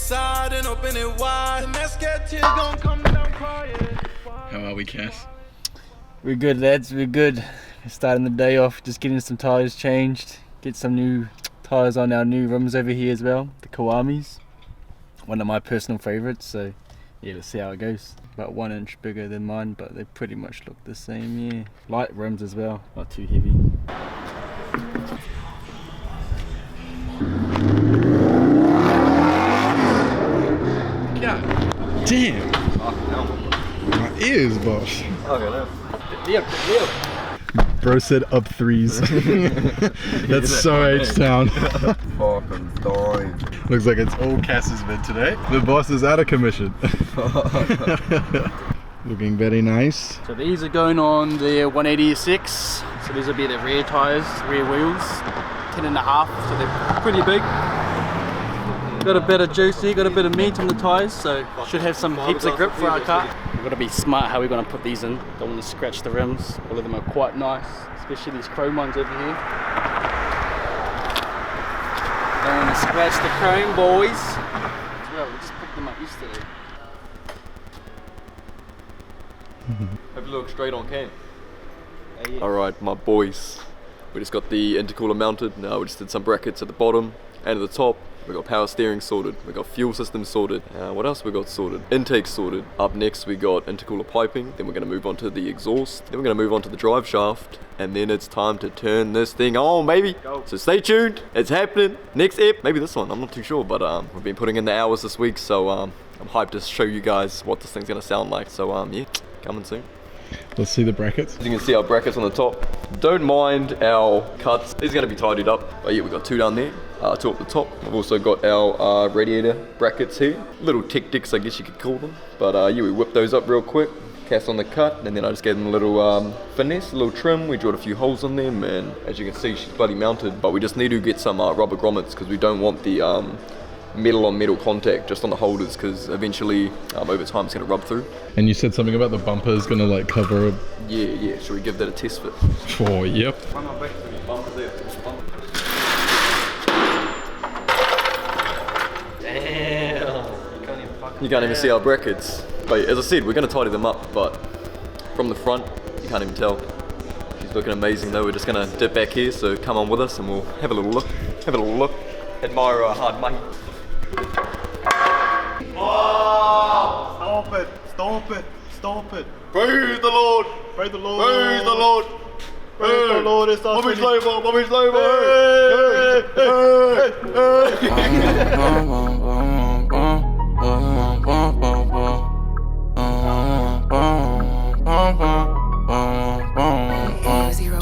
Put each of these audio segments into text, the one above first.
side and open it wide. The mascara tears gon' come down crying. How are we, Cass? We're good, lads, we're good. Starting the day off, just getting some tyres changed. Get some new tyres on our new rims over here as well, the Kawamis. One of my personal favourites, so yeah, let's see how it goes. About 1 inch bigger than mine, but they pretty much look the same, yeah. Light rims as well, not too heavy. God damn! My ears, boss. Bro said up threes. That's so H-Town. Fucking dying. Looks like it's all Cass's vid today. The boss is out of commission. Looking very nice. So these are going on the 186. So these will be the rear tyres, rear wheels. 10.5, so they're pretty big. Got a bit of juice here, got a bit of meat on the tyres, so should have some heaps of grip for our car. We've got to be smart how we're going to put these in. Don't want to scratch the rims. All of them are quite nice, especially these chrome ones over here. Don't want to scratch the chrome, boys. Well, we just picked them up yesterday. Hope you look straight on cam. Alright, my boys. We just got the intercooler mounted. Now we just did some brackets at the bottom and at the top. We got power steering sorted. We got fuel system sorted. What else we got sorted? Intake sorted. Up next we got intercooler piping. Then we're going to move on to the exhaust. Then we're going to move on to the drive shaft. And then it's time to turn this thing on, baby. Go. So stay tuned. It's happening. Next ep. Maybe this one. I'm not too sure. But we've been putting in the hours this week. So I'm hyped to show you guys what this thing's going to sound like. So yeah, coming soon. Let's see the brackets. As you can see our brackets on the top. Don't mind our cuts. These are going to be tidied up. But yeah, we've got 2 down there, 2 up the top. We've also got our radiator brackets here. Little tactics, I guess you could call them. But yeah, we whipped those up real quick. Cast on the cut, and then I just gave them a little finesse, a little trim. We drilled a few holes on them, and as you can see, she's bloody mounted. But we just need to get some rubber grommets because we don't want the metal on metal contact just on the holders, because eventually over time it's going to rub through. And you said something about the bumper is going to like cover up. Yeah, should we give that a test fit? Oh, yep. You can't even see our brackets. But as I said, we're going to tidy them up, but from the front you can't even tell. She's looking amazing though. We're just going to dip back here, so come on with us and we'll have a little look. Admire our hard mate. Oh! Stop it. Praise the Lord. Praise the Lord. Praise the Lord. Praise the Lord. It's our Mommy's Mommy's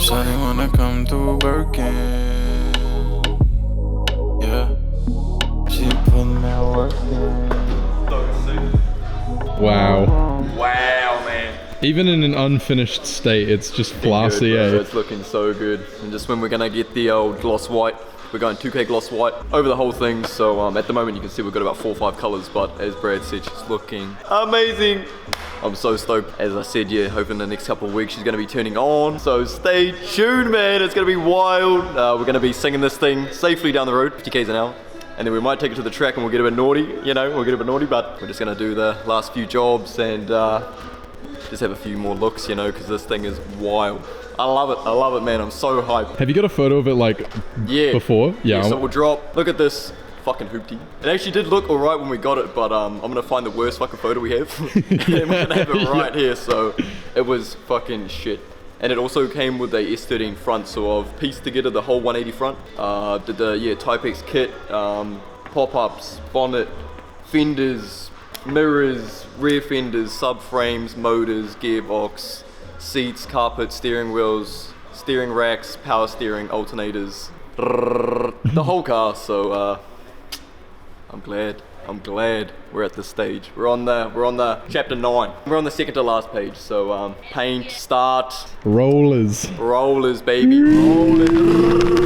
Shawty wanna come through working. Yeah, she putting that work in. Wow. Wow, man. Even in an unfinished state, it's just flossy, Good, eh? it's looking so good. And just when we're gonna get the old gloss white, we're going 2K gloss white over the whole thing. So at the moment you can see we've got about 4 or 5 colors, but as Brad said, she's looking amazing. I'm so stoked. As I said, yeah, hoping the next couple of weeks she's gonna be turning on. So stay tuned, man. It's gonna be wild. We're gonna be singing this thing safely down the road, 50 k's an hour. And then we might take it to the track and we'll get a bit naughty, but we're just gonna do the last few jobs and just have a few more looks, because this thing is wild. I love it, man. I'm so hyped. Have you got a photo of it like before? Yeah. So we'll drop, look at this fucking hoopty. It actually did look alright when we got it, but I'm gonna find the worst fucking photo we have. And we're gonna have it right here, so it was fucking shit. And it also came with a S13 front, so I've pieced together the whole 180 front. Did the Type X kit, pop-ups, bonnet, fenders, mirrors, rear fenders, subframes, motors, gearbox, seats, carpet, steering wheels, steering racks, power steering, alternators, the whole car. So I'm glad we're at this stage. We're on the chapter 9. We're on the second to last page. So paint, start, rollers, baby, rollers.